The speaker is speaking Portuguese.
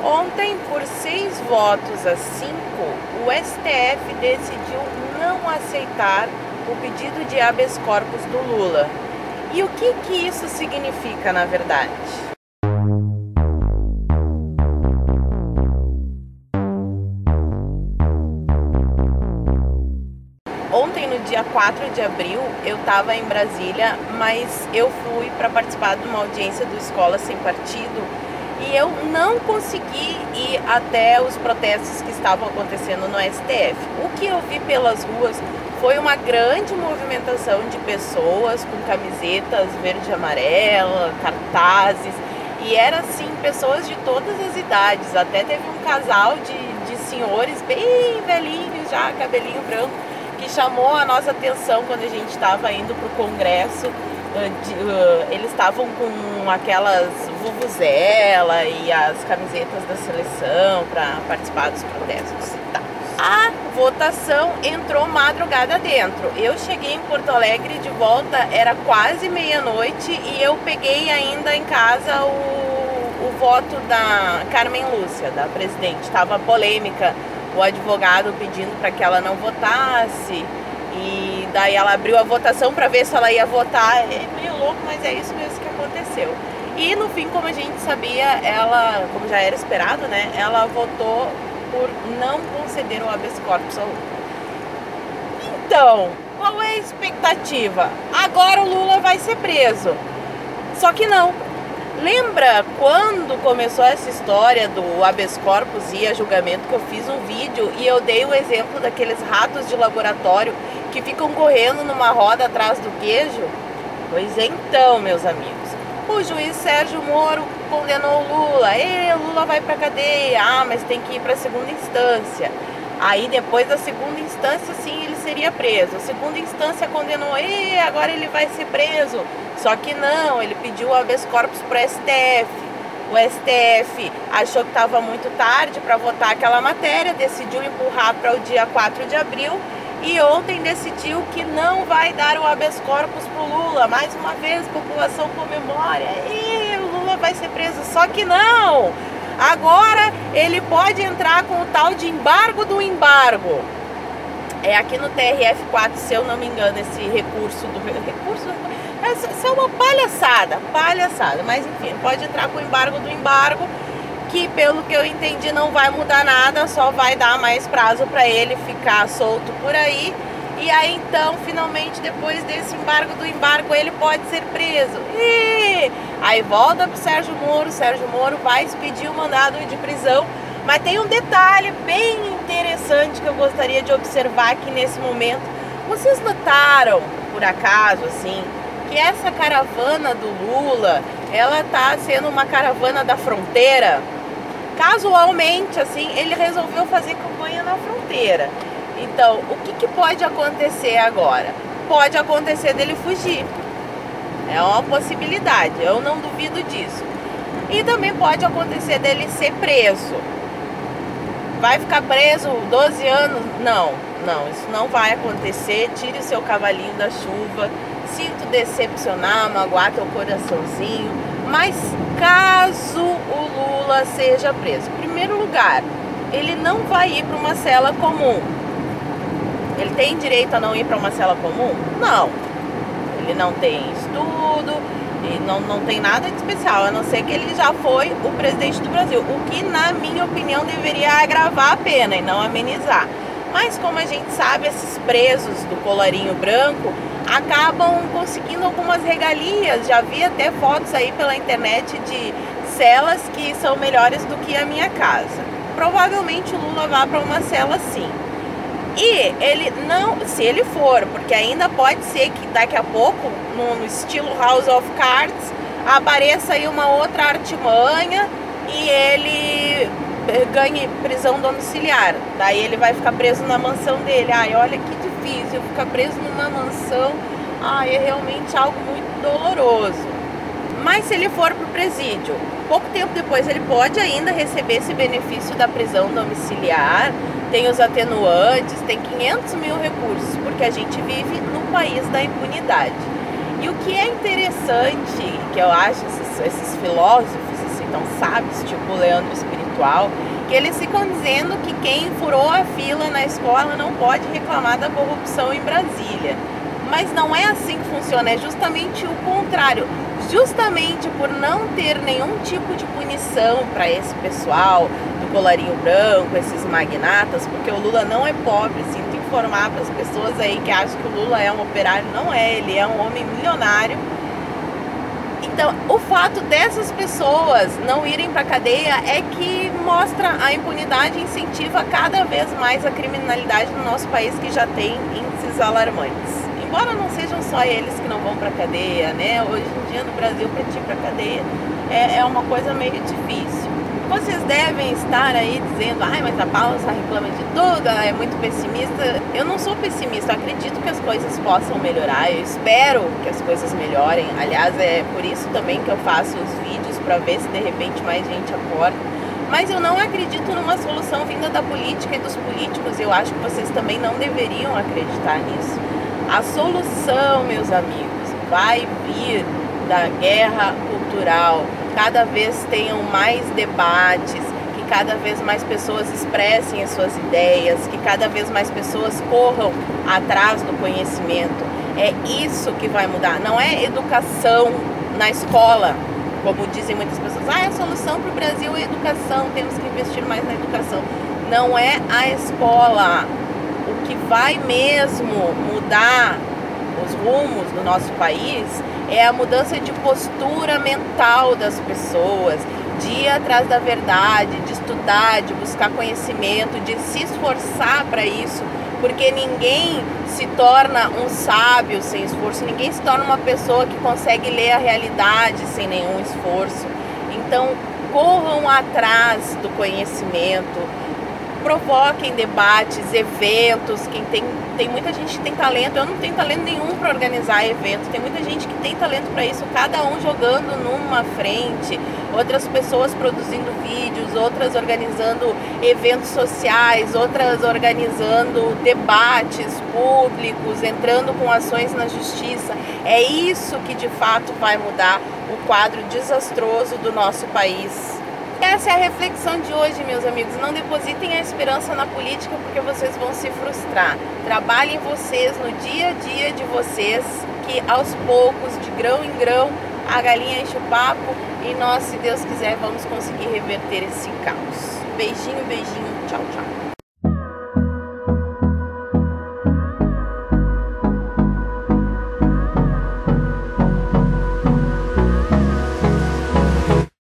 Ontem, por 6 votos a 5, o STF decidiu não aceitar o pedido de habeas corpus do Lula. E o que isso significa, na verdade? Ontem, no dia 4 de abril, eu estava em Brasília, mas eu fui para participar de uma audiência do Escola Sem Partido e eu não consegui ir até os protestos que estavam acontecendo no STF. O que eu vi pelas ruas foi uma grande movimentação de pessoas com camisetas verde e amarela, cartazes, e era assim, pessoas de todas as idades. Até teve um casal de senhores bem velhinhos já, cabelinho branco, que chamou a nossa atenção quando a gente estava indo para o Congresso. Eles estavam com aquelas vuvuzela e as camisetas da seleção para participar dos protestos. Tá. A votação entrou madrugada dentro. Eu cheguei em Porto Alegre de volta, era quase meia-noite, e eu peguei ainda em casa o voto da Carmen Lúcia, da presidente. Estava polêmica, o advogado pedindo para que ela não votasse, e daí ela abriu a votação para ver se ela ia votar. É meio louco, mas é isso mesmo que aconteceu. E no fim, como a gente sabia, ela, como já era esperado, né, ela votou por não conceder o habeas corpus ao Lula. Então, qual é a expectativa? Agora o Lula vai ser preso. Só que não. Lembra quando começou essa história do habeas corpus e a julgamento, que eu fiz um vídeo e eu dei o exemplo daqueles ratos de laboratório que ficam correndo numa roda atrás do queijo? Pois então, meus amigos, o juiz Sérgio Moro condenou o Lula. O Lula vai pra cadeia. Mas tem que ir pra segunda instância. Aí depois da segunda instância, sim, ele seria preso. A segunda instância condenou, agora ele vai ser preso. Só que não, ele pediu o habeas corpus pro STF. O STF achou que estava muito tarde para votar aquela matéria, decidiu empurrar para o dia 4 de abril e ontem decidiu que não vai dar o habeas corpus pro Lula. Mais uma vez, a população comemora, o Lula vai ser preso. Só que não! Agora ele pode entrar com o tal de embargo do embargo. É aqui no TRF4, se eu não me engano, esse recurso essa é uma palhaçada, mas enfim, pode entrar com o embargo do embargo, que pelo que eu entendi não vai mudar nada, só vai dar mais prazo para ele ficar solto por aí. E aí então, finalmente, depois desse embargo do embargo, ele pode ser preso. Aí volta pro Sérgio Moro vai expedir o mandado de prisão. Mas tem um detalhe bem interessante que eu gostaria de observar aqui nesse momento. Vocês notaram, por acaso, assim, que essa caravana do Lula, ela tá sendo uma caravana da fronteira? Casualmente, assim, ele resolveu fazer campanha na fronteira. Então, o que pode acontecer agora? Pode acontecer dele fugir. É uma possibilidade, eu não duvido disso. E também pode acontecer dele ser preso. Vai ficar preso 12 anos? Não, isso não vai acontecer. Tire o seu cavalinho da chuva. Sinto decepcionar, magoar teu coraçãozinho. Mas caso o Lula seja preso, em primeiro lugar, ele não vai ir para uma cela comum. Ele tem direito a não ir para uma cela comum? Não. Ele não tem estudo, e não tem nada de especial, a não ser que ele já foi o presidente do Brasil, o que, na minha opinião, deveria agravar a pena e não amenizar. Mas, como a gente sabe, esses presos do colarinho branco acabam conseguindo algumas regalias. Já vi até fotos aí pela internet de celas que são melhores do que a minha casa. Provavelmente o Lula vai para uma cela sim. E ele não, se ele for, porque ainda pode ser que daqui a pouco, no estilo House of Cards, apareça aí uma outra artimanha e ele ganhe prisão domiciliar. Daí ele vai ficar preso na mansão dele. Olha que difícil, ficar preso numa mansão, é realmente algo muito doloroso. Mas se ele for para o presídio, pouco tempo depois ele pode ainda receber esse benefício da prisão domiciliar. Tem os atenuantes, tem 500 mil recursos, porque a gente vive no país da impunidade. E o que é interessante, que eu acho esses filósofos assim, tão sábios, tipo Leandro Espírito atual, que eles ficam dizendo que quem furou a fila na escola não pode reclamar da corrupção em Brasília. Mas não é assim que funciona, é justamente o contrário. Justamente por não ter nenhum tipo de punição para esse pessoal do colarinho branco, esses magnatas, porque o Lula não é pobre, sinto informar para as pessoas aí que acham que o Lula é um operário, não é, ele é um homem milionário. Então, o fato dessas pessoas não irem para a cadeia é que mostra a impunidade e incentiva cada vez mais a criminalidade no nosso país, que já tem índices alarmantes. Embora não sejam só eles que não vão para a cadeia, né? Hoje em dia no Brasil, para ir para a cadeia é uma coisa meio difícil. Vocês devem estar aí dizendo, ai, mas a Paula só reclama de tudo, ela é muito pessimista. Eu não sou pessimista, eu acredito que as coisas possam melhorar, eu espero que as coisas melhorem. Aliás, é por isso também que eu faço os vídeos, para ver se de repente mais gente acorda. Mas eu não acredito numa solução vinda da política e dos políticos, eu acho que vocês também não deveriam acreditar nisso. A solução, meus amigos, vai vir da guerra cultural. Cada vez tenham mais debates, que cada vez mais pessoas expressem as suas ideias, que cada vez mais pessoas corram atrás do conhecimento. É isso que vai mudar. Não é educação na escola, como dizem muitas pessoas. A solução para o Brasil é educação, temos que investir mais na educação. Não é a escola. O que vai mesmo mudar os rumos do nosso país é a mudança de postura mental das pessoas, de ir atrás da verdade, de estudar, de buscar conhecimento, de se esforçar para isso, porque ninguém se torna um sábio sem esforço, ninguém se torna uma pessoa que consegue ler a realidade sem nenhum esforço. Então, corram atrás do conhecimento, provoquem debates, eventos. Tem muita gente que tem talento. Eu não tenho talento nenhum para organizar eventos. Tem muita gente que tem talento para isso, cada um jogando numa frente, outras pessoas produzindo vídeos, outras organizando eventos sociais, outras organizando debates públicos, entrando com ações na justiça. É isso que de fato vai mudar o quadro desastroso do nosso país. Essa é a reflexão de hoje, meus amigos. Não depositem a esperança na política, porque vocês vão se frustrar. Trabalhem vocês no dia a dia de vocês, que aos poucos, de grão em grão, a galinha enche o papo e nós, se Deus quiser, vamos conseguir reverter esse caos. Beijinho, beijinho. Tchau, tchau.